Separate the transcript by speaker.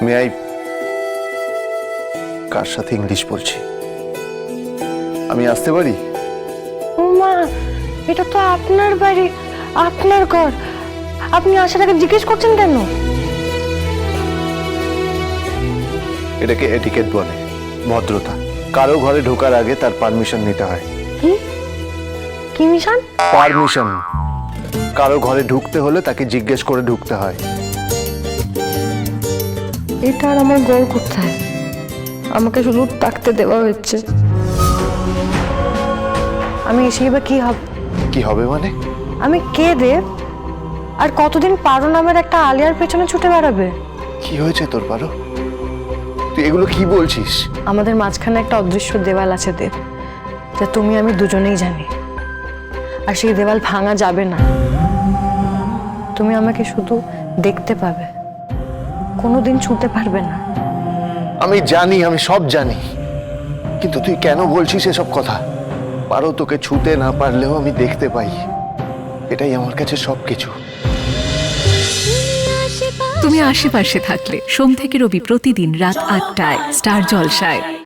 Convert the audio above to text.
Speaker 1: May I কার সাথে English বলছি? আমি আসতে পারি?
Speaker 2: ও মা, এটা তো আপনার বাড়ি, আপনার ঘর। আপনি আসার আগে জিজ্ঞেস করছেন কেন?
Speaker 1: এটাকে এটিকেট বলে, ভদ্রতা। কারো ঘরে ঢোকার আগে তার পারমিশন নিতে হয়।
Speaker 2: কি কি মিশন?
Speaker 1: পারমিশন। কারো ঘরে ঢুকতে হলে তাকে জিজ্ঞেস করে ঢুকতে হয়।
Speaker 2: এটা আর আমার ঘর কোথায়? আমাকে শুধু থাকতে দেওয়া হচ্ছে। আমি এসে এবার কি হবে?
Speaker 1: কি হবে মানে?
Speaker 2: আমি কে দেব? আর কতদিন পারো নামের একটা আলিয়ার পেছনে ছুটে বেড়াবে?
Speaker 1: কি হয়েছে তোর পারো? তুই এগুলো কি বলছিস?
Speaker 2: আমাদের মাঝখানে একটা অদৃশ্য দেওয়াল আছে দেব, যা তুমি আমি দুজনেই জানি। আর সেই দেওয়াল ভাঙা যাবে না। তুমি আমাকে শুধু দেখতে পাবে, কোনোদিন ছুঁতে পারবে না।
Speaker 1: আমি জানি, আমি সব জানি, কিন্তু তুই কেন বলছিস এসব কথা? পারো তোকে ছুতে না পারলেও আমি দেখতে পাই, এটাই আমার কাছে সবকিছু।
Speaker 3: তুমি আশেপাশে থাকলে সোম থেকে রবি প্রতিদিন রাত ৮টায় স্টার জলসায়।